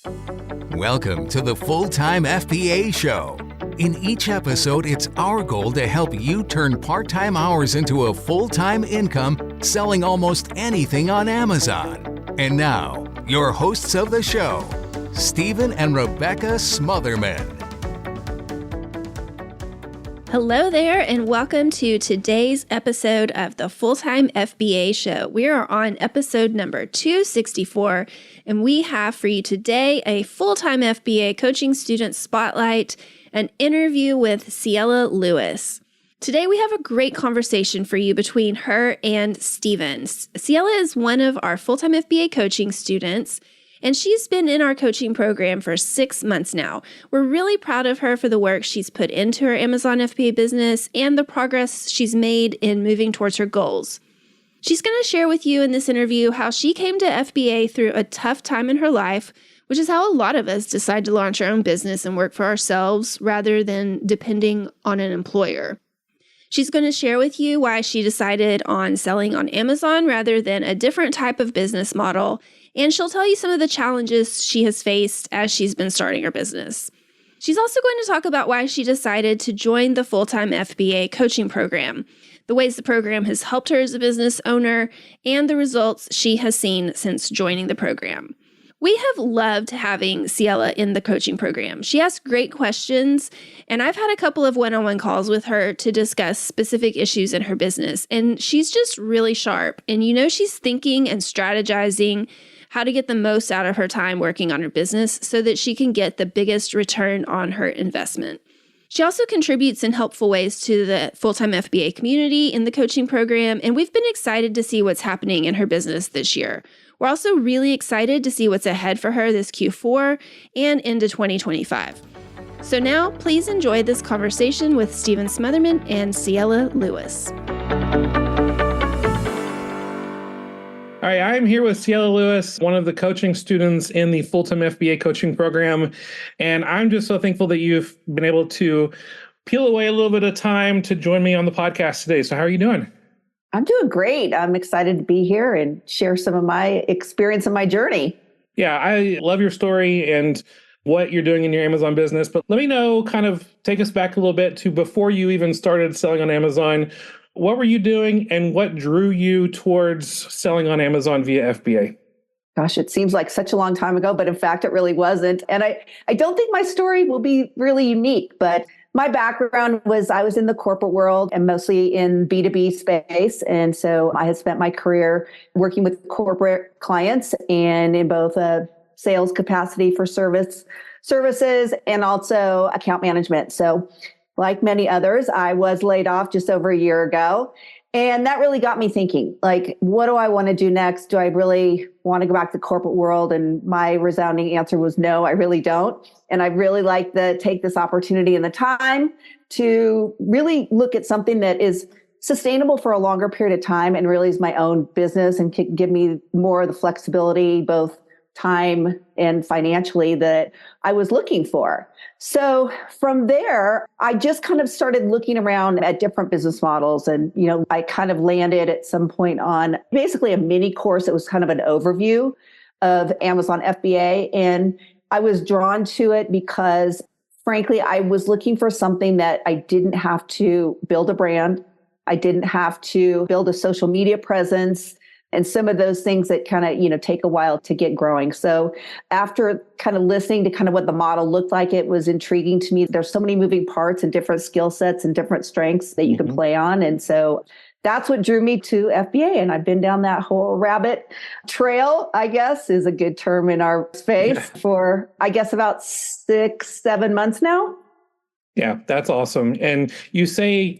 Welcome to the Full-Time FBA Show. In each episode, it's our goal to help you turn part-time hours into a full-time income selling almost anything on Amazon. And now, your hosts of the show, Stephen and Rebecca Smotherman. Hello there, and welcome to today's episode of the Full-Time FBA Show. We are on episode number 264, and we have for you today a full-time FBA coaching student spotlight, an interview with Ciela Lewis. Today we have a great conversation for you between her and Stephen. Ciela is one of our full-time FBA coaching students, and she's been in our coaching program for 6 months now. We're really proud of her for the work she's put into her Amazon FBA business and the progress she's made in moving towards her goals. She's going to share with you in this interview how she came to FBA through a tough time in her life, which is how a lot of us decide to launch our own business and work for ourselves rather than depending on an employer. She's going to share with you why she decided on selling on Amazon rather than a different type of business model, and she'll tell you some of the challenges she has faced as she's been starting her business. She's also going to talk about why she decided to join the full-time FBA coaching program, the ways the program has helped her as a business owner, and the results she has seen since joining the program. We have loved having Ciela in the coaching program. She asks great questions, and I've had a couple of one-on-one calls with her to discuss specific issues in her business, and she's just really sharp. And you know she's thinking and strategizing how to get the most out of her time working on her business so that she can get the biggest return on her investment. She also contributes in helpful ways to the full-time FBA community in the coaching program, and we've been excited to see what's happening in her business this year. We're also really excited to see what's ahead for her this Q4 and into 2025. So now, please enjoy this conversation with Stephen Smotherman and Ciela Lewis. All right, I'm here with Ciela Lewis, one of the coaching students in the full-time FBA coaching program. And I'm just so thankful that you've been able to peel away a little bit of time to join me on the podcast today. So how are you doing? I'm doing great. I'm excited to be here and share some of my experience and my journey. Yeah, I love your story and what you're doing in your Amazon business. But let me know, take us back a little bit to before you even started selling on Amazon. What were you doing and what drew you towards selling on Amazon via FBA? Gosh, it seems like such a long time ago, but in fact, it really wasn't. And I don't think my story will be really unique, but my background was I was in the corporate world and mostly in B2B space. And so I had spent my career working with corporate clients and in both a sales capacity for services and also account management. So like many others, I was laid off just over a year ago. And that really got me thinking, what do I want to do next? Do I really want to go back to the corporate world? And my resounding answer was no, I really don't. And I really like to take this opportunity and the time to really look at something that is sustainable for a longer period of time and really is my own business and can give me more of the flexibility, both time and financially, that I was looking for. So from there, I just kind of started looking around at different business models. And, I kind of landed at some point on basically a mini course. It was kind of an overview of Amazon FBA. And I was drawn to it because, frankly, I was looking for something that I didn't have to build a brand. I didn't have to build a social media presence. And some of those things that kind of, take a while to get growing. So after kind of listening to kind of what the model looked like, it was intriguing to me. There's so many moving parts and different skill sets and different strengths that you can play on. And so that's what drew me to FBA. And I've been down that whole rabbit trail, I guess is a good term in our space for, I guess, about 6-7 months now. Yeah, that's awesome. And you say,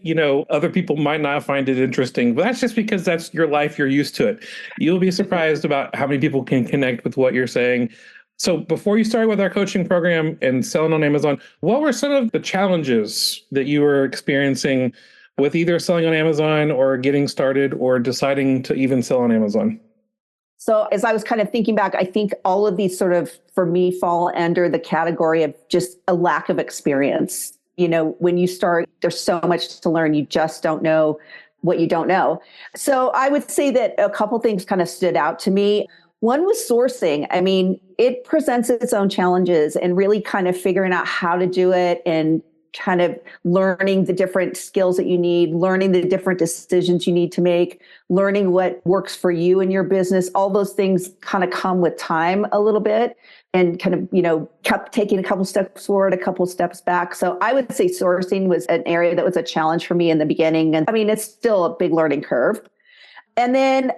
other people might not find it interesting, but that's just because that's your life. You're used to it. You'll be surprised about how many people can connect with what you're saying. So before you started with our coaching program and selling on Amazon, what were some of the challenges that you were experiencing with either selling on Amazon or getting started or deciding to even sell on Amazon? So as I was kind of thinking back, I think all of these sort of, for me, fall under the category of just a lack of experience. When you start, there's so much to learn. You just don't know what you don't know. So I would say that a couple things kind of stood out to me. One was sourcing. I mean, it presents its own challenges and really kind of figuring out how to do it and kind of learning the different skills that you need, learning the different decisions you need to make, learning what works for you in your business. All those things kind of come with time a little bit and kind of, kept taking a couple steps forward, a couple steps back. So I would say sourcing was an area that was a challenge for me in the beginning. And I mean, it's still a big learning curve. And then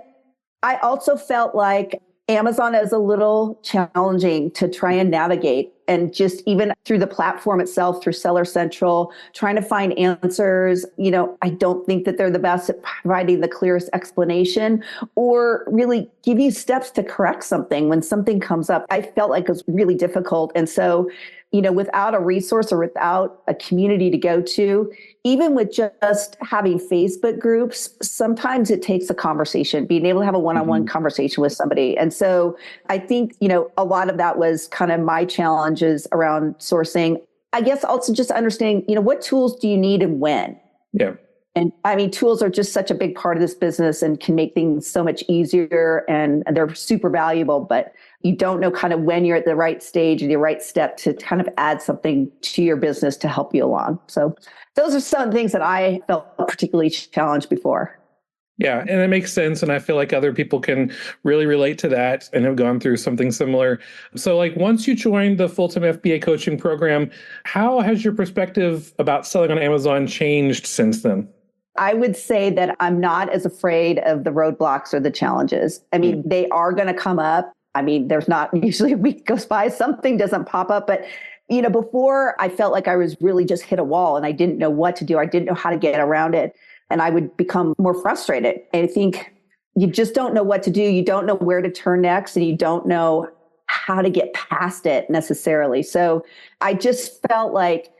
I also felt like Amazon is a little challenging to try and navigate, and just even through the platform itself, through Seller Central, trying to find answers. I don't think that they're the best at providing the clearest explanation or really give you steps to correct something when something comes up. I felt like it was really difficult. And so, without a resource or without a community to go to, even with just having Facebook groups, sometimes it takes a conversation, being able to have a one-on-one conversation with somebody. And so I think, a lot of that was kind of my challenges around sourcing. I guess also just understanding, what tools do you need and when? Yeah. And I mean, tools are just such a big part of this business and can make things so much easier, and they're super valuable, but you don't know kind of when you're at the right stage and the right step to kind of add something to your business to help you along. So those are some things that I felt particularly challenged before. Yeah, and it makes sense. And I feel like other people can really relate to that and have gone through something similar. So once you joined the full-time FBA coaching program, how has your perspective about selling on Amazon changed since then? I would say that I'm not as afraid of the roadblocks or the challenges. I mean, they are going to come up. I mean, there's not usually a week goes by, something doesn't pop up. But, before I felt like I was really just hit a wall and I didn't know what to do. I didn't know how to get around it. And I would become more frustrated. And I think you just don't know what to do. You don't know where to turn next, and you don't know how to get past it necessarily. So I just felt like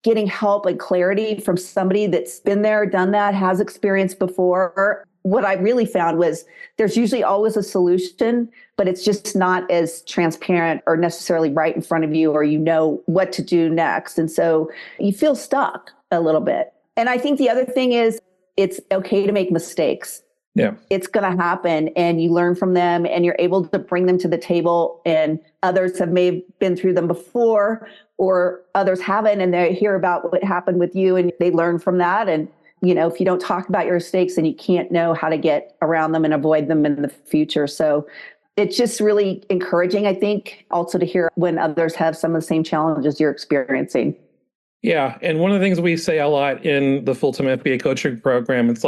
getting help and clarity from somebody that's been there, done that, has experience before. What I really found was there's usually always a solution, but it's just not as transparent or necessarily right in front of you, or you know what to do next. And so you feel stuck a little bit. And I think the other thing is it's okay to make mistakes. Yeah. It's going to happen, and you learn from them, and you're able to bring them to the table, and others may have been through them before, or others haven't, and they hear about what happened with you and they learn from that. And, if you don't talk about your mistakes, then you can't know how to get around them and avoid them in the future. So it's just really encouraging, I think, also to hear when others have some of the same challenges you're experiencing. Yeah. And one of the things we say a lot in the full-time FBA coaching program, it's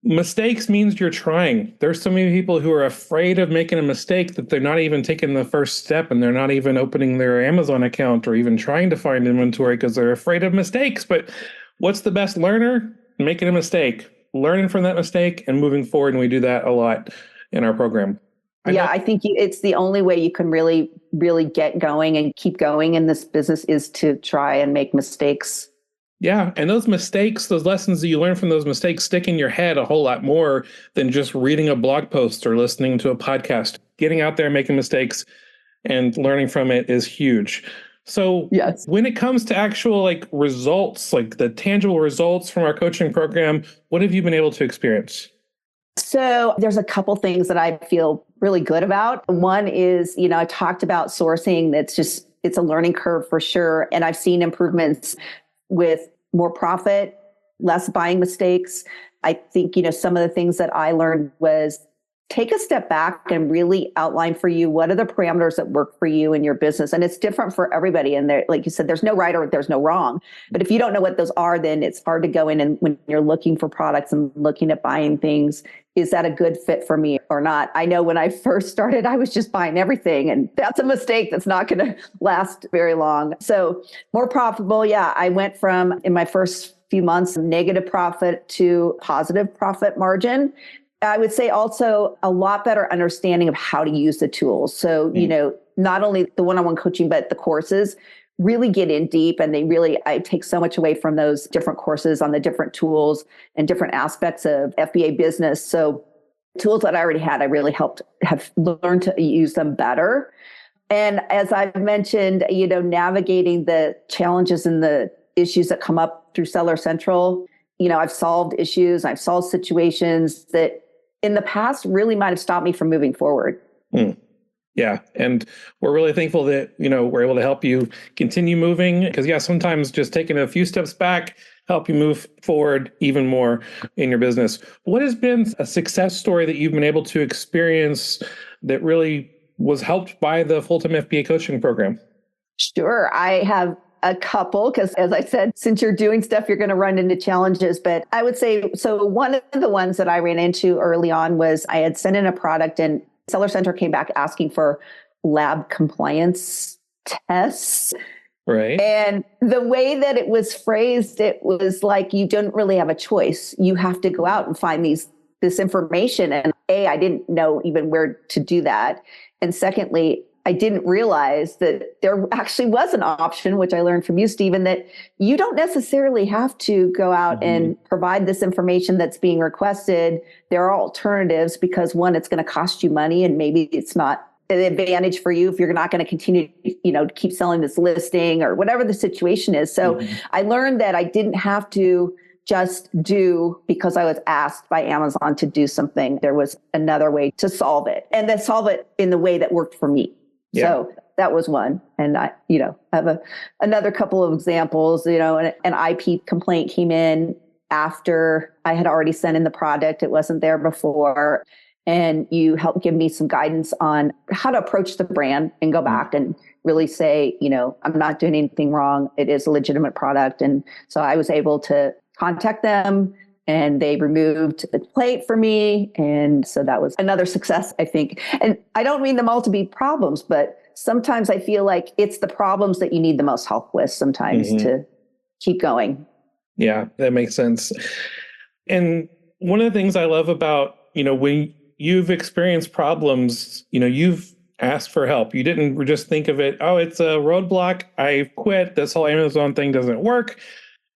mistakes means you're trying. There's so many people who are afraid of making a mistake that they're not even taking the first step, and they're not even opening their Amazon account or even trying to find inventory because they're afraid of mistakes. But what's the best learner? Making a mistake, learning from that mistake, and moving forward. And we do that a lot in our program. I think it's the only way you can really, really get going and keep going in this business is to try and make mistakes. Yeah. And those mistakes, those lessons that you learn from those mistakes stick in your head a whole lot more than just reading a blog post or listening to a podcast. Getting out there, making mistakes and learning from it is huge. So yes, when it comes to actual results, the tangible results from our coaching program, what have you been able to experience? So there's a couple things that I feel really good about. One is, I talked about sourcing. It's a learning curve for sure. And I've seen improvements with more profit, less buying mistakes. I think, some of the things that I learned was take a step back and really outline for you what are the parameters that work for you in your business. And it's different for everybody. And there, like you said, there's no right or there's no wrong. But if you don't know what those are, then it's hard to go in and when you're looking for products and looking at buying things, is that a good fit for me or not? I know when I first started, I was just buying everything, and that's a mistake that's not going to last very long. So more profitable. Yeah. I went from in my first few months, negative profit to positive profit margin. I would say also a lot better understanding of how to use the tools. So, not only the one-on-one coaching, but the courses really get in deep, and I take so much away from those different courses on the different tools and different aspects of FBA business. So tools that I already had, I really have learned to use them better. And as I've mentioned, navigating the challenges and the issues that come up through Seller Central, I've solved issues, I've solved situations that in the past really might have stopped me from moving forward. Mm. Yeah. And we're really thankful that, we're able to help you continue moving because sometimes just taking a few steps back help you move forward even more in your business. What has been a success story that you've been able to experience that really was helped by the full-time FBA coaching program? Sure. I have a couple because, as I said, since you're doing stuff, you're going to run into challenges. But I would say, so one of the ones that I ran into early on was I had sent in a product and Seller Center came back asking for lab compliance tests. Right. And the way that it was phrased, it was like you didn't really have a choice. You have to go out and find this information. And I didn't know even where to do that. And secondly, I didn't realize that there actually was an option, which I learned from you, Stephen, that you don't necessarily have to go out and provide this information that's being requested. There are alternatives because one, it's going to cost you money and maybe it's not an advantage for you if you're not going to continue, to keep selling this listing or whatever the situation is. So I learned that I didn't have to just do because I was asked by Amazon to do something. There was another way to solve it and then solve it in the way that worked for me. Yeah. So that was one. And I, have another couple of examples, an IP complaint came in after I had already sent in the product. It wasn't there before. And you helped give me some guidance on how to approach the brand and go back and really say, I'm not doing anything wrong. It is a legitimate product. And so I was able to contact them and they removed the plate for me. And so that was another success, I think. And I don't mean them all to be problems, but sometimes I feel like it's the problems that you need the most help with sometimes to keep going. Yeah, that makes sense. And one of the things I love about, when you've experienced problems, you've asked for help. You didn't just think of it, oh, it's a roadblock, I quit, this whole Amazon thing doesn't work.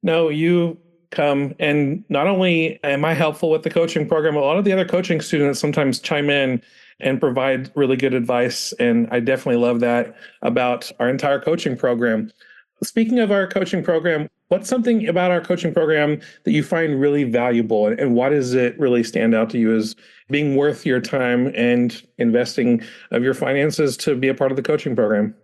No, you come and not only am I helpful with the coaching program, a lot of the other coaching students sometimes chime in and provide really good advice. And I definitely love that about our entire coaching program. Speaking of our coaching program, what's something about our coaching program that you find really valuable? And why does it really stand out to you as being worth your time and investing of your finances to be a part of the coaching program?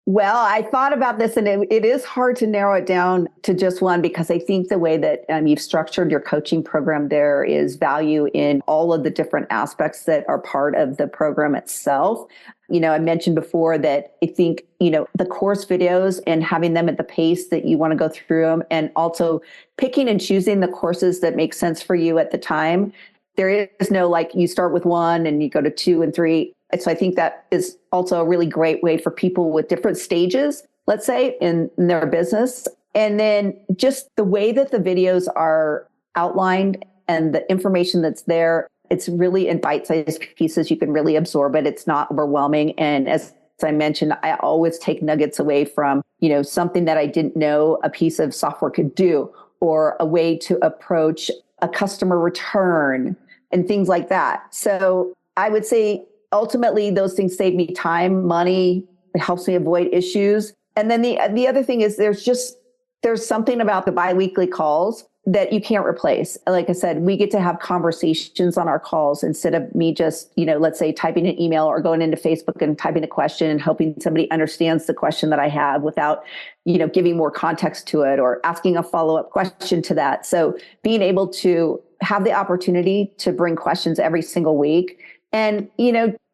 Well, I thought about this and it is hard to narrow it down to just one because I think the way that you've structured your coaching program, there is value in all of the different aspects that are part of the program itself. I mentioned before that I think, the course videos and having them at the pace that you want to go through them and also picking and choosing the courses that make sense for you at the time. There is no you start with one and you go to 2 and 3. So I think that is also a really great way for people with different stages, let's say, in their business. And then just the way that the videos are outlined and the information that's there, it's really in bite-sized pieces. You can really absorb it. It's not overwhelming. And as I mentioned, I always take nuggets away from, something that I didn't know a piece of software could do or a way to approach a customer return and things like that. So I would say, ultimately, those things save me time, money. It helps me avoid issues. And then the other thing is there's something about the biweekly calls that you can't replace. Like I said, we get to have conversations on our calls instead of me just, let's say typing an email or going into Facebook and typing a question and hoping somebody understands the question that I have without, giving more context to it or asking a follow-up question to that. So being able to have the opportunity to bring questions every single week. And,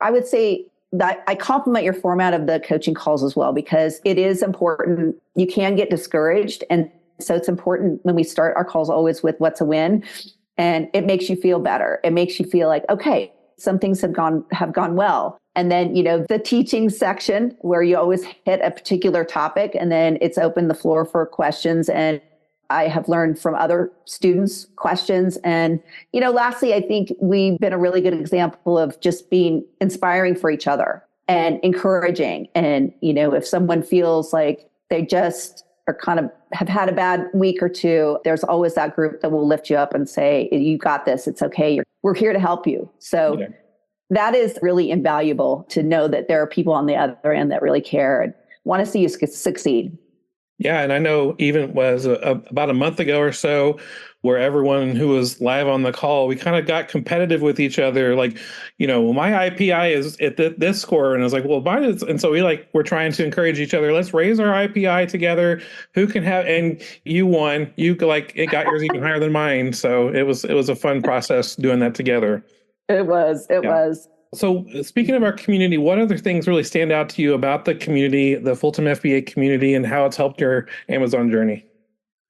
I would say that I compliment your format of the coaching calls as well, because it is important. You can get discouraged. And so it's important when we start our calls always with what's a win. And it makes you feel better. It makes you feel like, okay, some things have gone well. And then, the teaching section where you always hit a particular topic and then it's open the floor for questions. And I have learned from other students questions. And, lastly, I think we've been a really good example of just being inspiring for each other and encouraging. And, if someone feels like they just are kind of have had a bad week or two, there's always that group that will lift you up and say, you got this. It's okay. We're here to help you. So that is really invaluable to know that there are people on the other end that really care and want to see you succeed. Yeah, and I know even was about a month ago or so, where everyone who was live on the call, we kind of got competitive with each other. Like, well, my IPI is at this score, and I was like, well, mine is, and so we're trying to encourage each other. Let's raise our IPI together. Who can have? And you won. You it got yours even higher than mine. So it was a fun process doing that together. It was. It was. So speaking of our community, what other things really stand out to you about the community, the Full-Time FBA community, and how it's helped your Amazon journey?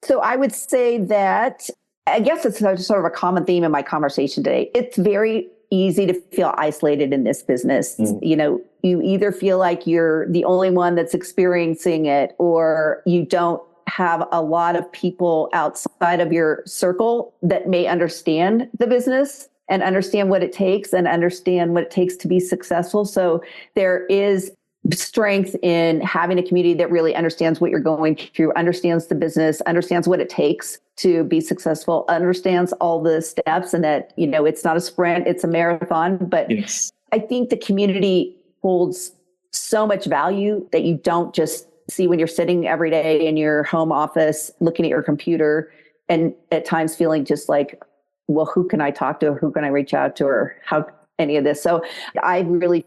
So I would say that, I guess it's sort of a common theme in my conversation today. It's very easy to feel isolated in this business. You either feel like you're the only one that's experiencing it, or you don't have a lot of people outside of your circle that may understand the business and understand what it takes and understand what it takes to be successful. So there is strength in having a community that really understands what you're going through, understands the business, understands what it takes to be successful, understands all the steps, and that, it's not a sprint, it's a marathon. But yes, I think the community holds so much value that you don't just see when you're sitting every day in your home office, looking at your computer, and at times feeling just like, well, who can I talk to? Who can I reach out to? Or how any of this? So I really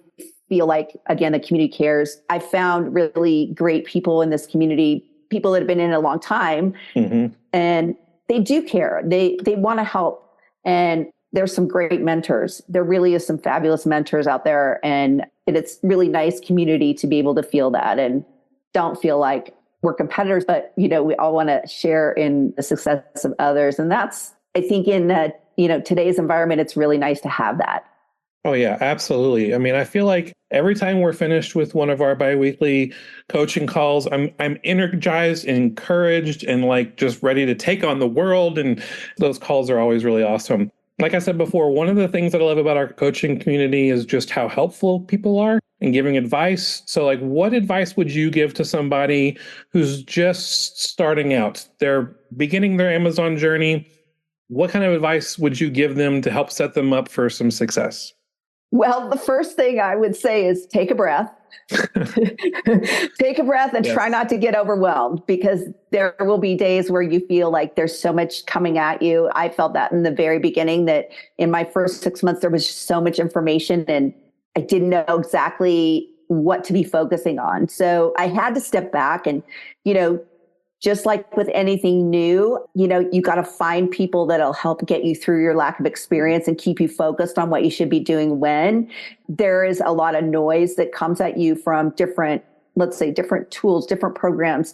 feel like, again, the community cares. I found really great people in this community, people that have been in it a long time, and they do care. They want to help. And there's some great mentors. There really is some fabulous mentors out there. And it's really nice community to be able to feel that and don't feel like we're competitors, but, we all want to share in the success of others. And that's, I think, in today's environment, it's really nice to have that. Oh, yeah, absolutely. I mean, I feel like every time we're finished with one of our biweekly coaching calls, I'm energized and encouraged and just ready to take on the world. And those calls are always really awesome. Like I said before, one of the things that I love about our coaching community is just how helpful people are in giving advice. So what advice would you give to somebody who's just starting out? They're beginning their Amazon journey. What kind of advice would you give them to help set them up for some success? Well, the first thing I would say is take a breath. Take a breath and try not to get overwhelmed, because there will be days where you feel like there's so much coming at you. I felt that in the very beginning, that in my first 6 months, there was just so much information and I didn't know exactly what to be focusing on. So I had to step back and, just like with anything new, you got to find people that'll help get you through your lack of experience and keep you focused on what you should be doing when. There is a lot of noise that comes at you from different tools, different programs,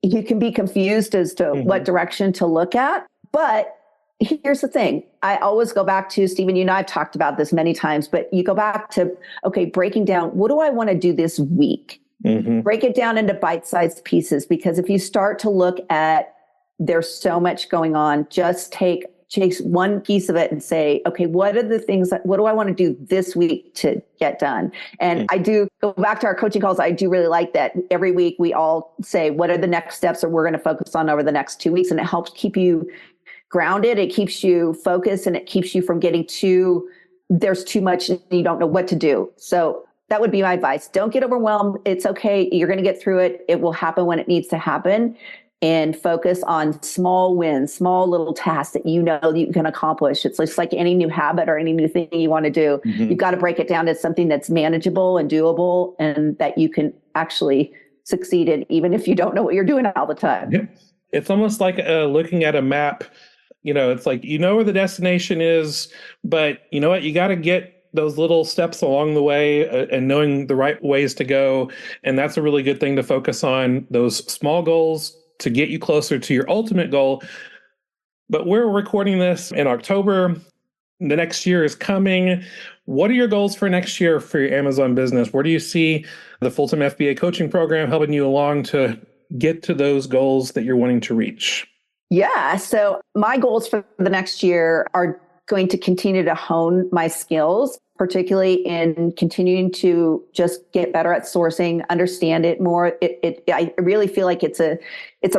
you can be confused as to what direction to look at. But here's the thing. I always go back to, Stephen, you and I have talked about this many times, but you go back to, breaking down, what do I want to do this week? Break it down into bite-sized pieces, because if you start to look at, there's so much going on, just take one piece of it and say, what do I want to do this week to get done? And I do go back to our coaching calls. I do really like that every week we all say, what are the next steps that we're going to focus on over the next 2 weeks? And it helps keep you grounded. It keeps you focused, and it keeps you from getting there's too much and you don't know what to do. So that would be my advice. Don't get overwhelmed. It's okay. You're going to get through it. It will happen when it needs to happen. And focus on small wins, small little tasks that that you can accomplish. It's just like any new habit or any new thing you want to do. You've got to break it down to something that's manageable and doable, and that you can actually succeed in, even if you don't know what you're doing all the time. Yeah. It's almost like looking at a map. It's like, where the destination is, but you know what? You got to get those little steps along the way and knowing the right ways to go. And that's a really good thing to focus on, those small goals to get you closer to your ultimate goal. But we're recording this in October. The next year is coming. What are your goals for next year for your Amazon business? Where do you see the Full-Time FBA coaching program helping you along to get to those goals that you're wanting to reach? Yeah. So my goals for the next year are going to continue to hone my skills, particularly in continuing to just get better at sourcing, understand it more. I really feel like it's a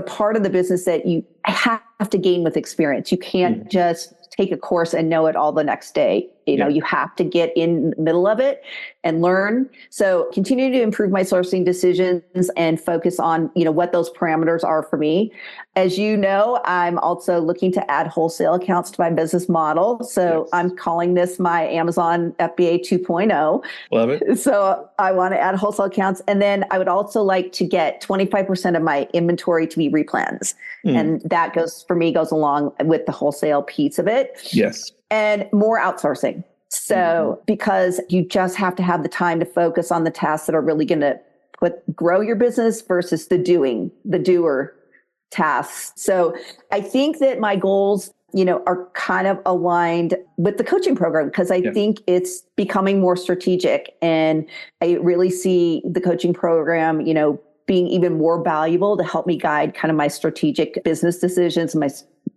part of the business that you have to gain with experience. You can't just take a course and know it all the next day. You have to get in the middle of it and learn. So continue to improve my sourcing decisions and focus on, what those parameters are for me. As you know, I'm also looking to add wholesale accounts to my business model. So I'm calling this my Amazon FBA 2.0. Love it. So I want to add wholesale accounts. And then I would also like to get 25% of my inventory to be replens. And that goes along with the wholesale piece of it. Yes. And more outsourcing. So because you just have to have the time to focus on the tasks that are really going to grow your business versus the doer tasks. So I think that my goals, are kind of aligned with the coaching program because I think it's becoming more strategic. And I really see the coaching program, being even more valuable to help me guide kind of my strategic business decisions, my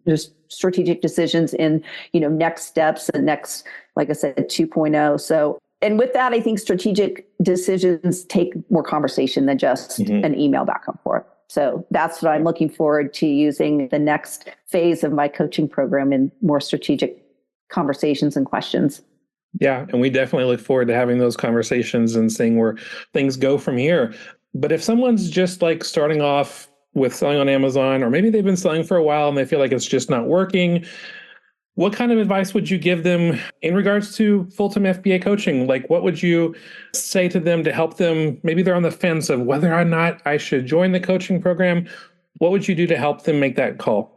just strategic decisions in, next steps and next, like I said, 2.0. So, and with that, I think strategic decisions take more conversation than just an email back and forth. So that's what I'm looking forward to, using the next phase of my coaching program in more strategic conversations and questions. Yeah. And we definitely look forward to having those conversations and seeing where things go from here. But if someone's just like starting off with selling on Amazon, or maybe they've been selling for a while and they feel like it's just not working, what kind of advice would you give them in regards to full-time FBA coaching? Like, what would you say to them to help them? Maybe they're on the fence of whether or not I should join the coaching program. What would you do to help them make that call?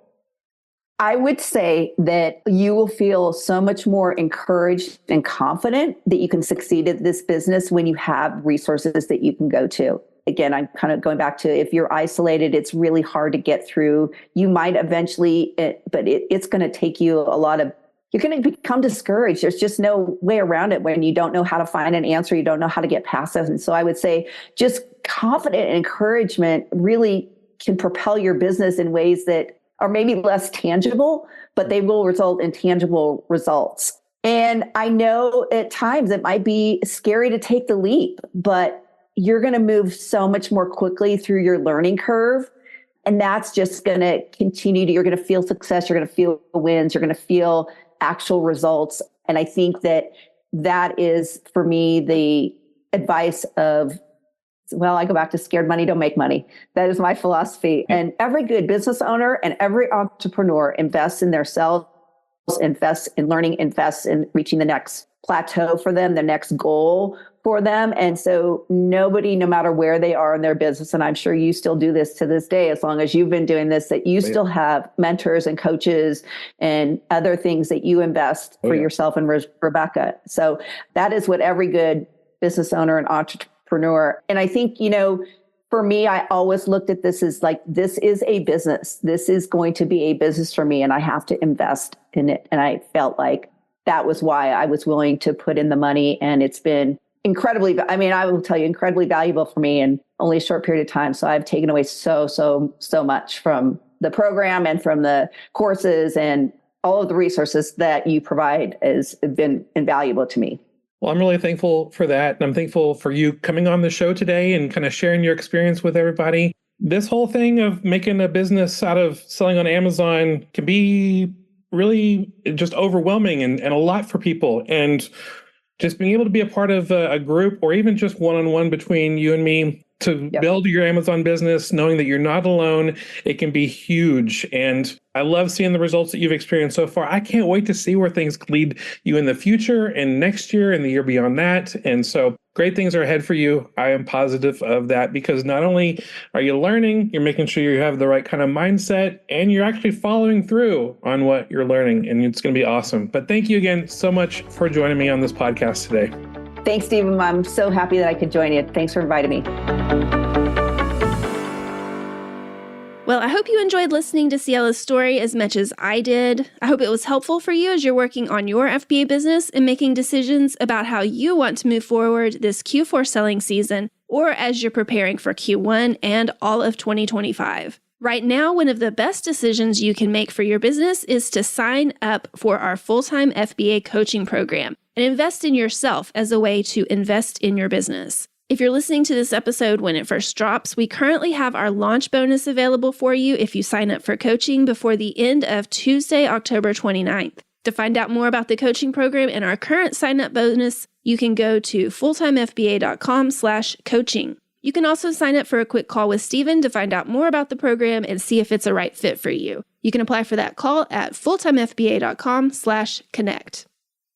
I would say that you will feel so much more encouraged and confident that you can succeed at this business when you have resources that you can go to. Again, I'm kind of going back to, if you're isolated, it's really hard to get through. You might eventually, but it's going to take you you're going to become discouraged. There's just no way around it when you don't know how to find an answer. You don't know how to get past it. And so I would say just confident and encouragement really can propel your business in ways that are maybe less tangible, but they will result in tangible results. And I know at times it might be scary to take the leap, but you're going to move so much more quickly through your learning curve. And that's just going to continue you're going to feel success. You're going to feel wins. You're going to feel actual results. And I think that is, for me, the advice of, I go back to scared money don't make money. That is my philosophy. And every good business owner and every entrepreneur invests in themselves, invests in learning, invests in reaching the next plateau for them, the next goal for them. And so nobody, no matter where they are in their business, and I'm sure you still do this to this day, as long as you've been doing this, that you still have mentors and coaches and other things that you invest for yourself and Rebecca. So that is what every good business owner and entrepreneur. And I think, for me, I always looked at this as like, this is a business. This is going to be a business for me, and I have to invest in it. And I felt like that was why I was willing to put in the money. And it's been I will tell you, incredibly valuable for me in only a short period of time. So I've taken away so much from the program and from the courses, and all of the resources that you provide has been invaluable to me. Well, I'm really thankful for that. And I'm thankful for you coming on the show today and kind of sharing your experience with everybody. This whole thing of making a business out of selling on Amazon can be really just overwhelming and a lot for people. And just being able to be a part of a group, or even just one-on-one between you and me, to build your Amazon business, knowing that you're not alone, it can be huge. And I love seeing the results that you've experienced so far. I can't wait to see where things lead you in the future and next year and the year beyond that. And so great things are ahead for you. I am positive of that, because not only are you learning, you're making sure you have the right kind of mindset, and you're actually following through on what you're learning. And it's going to be awesome. But thank you again so much for joining me on this podcast today. Thanks, Stephen. I'm so happy that I could join you. Thanks for inviting me. Well, I hope you enjoyed listening to Ciela's story as much as I did. I hope it was helpful for you as you're working on your FBA business and making decisions about how you want to move forward this Q4 selling season, or as you're preparing for Q1 and all of 2025. Right now, one of the best decisions you can make for your business is to sign up for our full-time FBA coaching program and invest in yourself as a way to invest in your business. If you're listening to this episode when it first drops, we currently have our launch bonus available for you if you sign up for coaching before the end of Tuesday, October 29th. To find out more about the coaching program and our current sign-up bonus, you can go to fulltimefba.com/coaching. You can also sign up for a quick call with Stephen to find out more about the program and see if it's a right fit for you. You can apply for that call at fulltimefba.com/connect.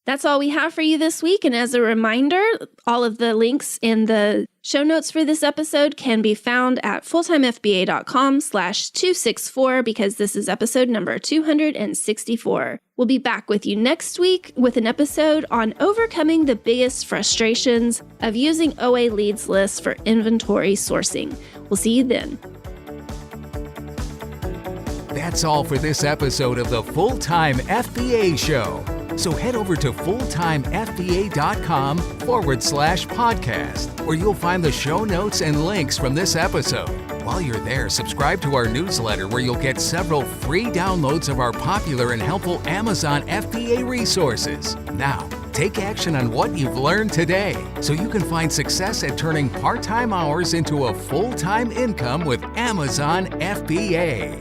That's all we have for you this week. And as a reminder, all of the links in the show notes for this episode can be found at fulltimefba.com/264 because this is episode number 264. We'll be back with you next week with an episode on overcoming the biggest frustrations of using OA leads lists for inventory sourcing. We'll see you then. That's all for this episode of the Full-Time FBA Show. So head over to fulltimefba.com/podcast, where you'll find the show notes and links from this episode. While you're there, subscribe to our newsletter where you'll get several free downloads of our popular and helpful Amazon FBA resources. Now, take action on what you've learned today so you can find success at turning part-time hours into a full-time income with Amazon FBA.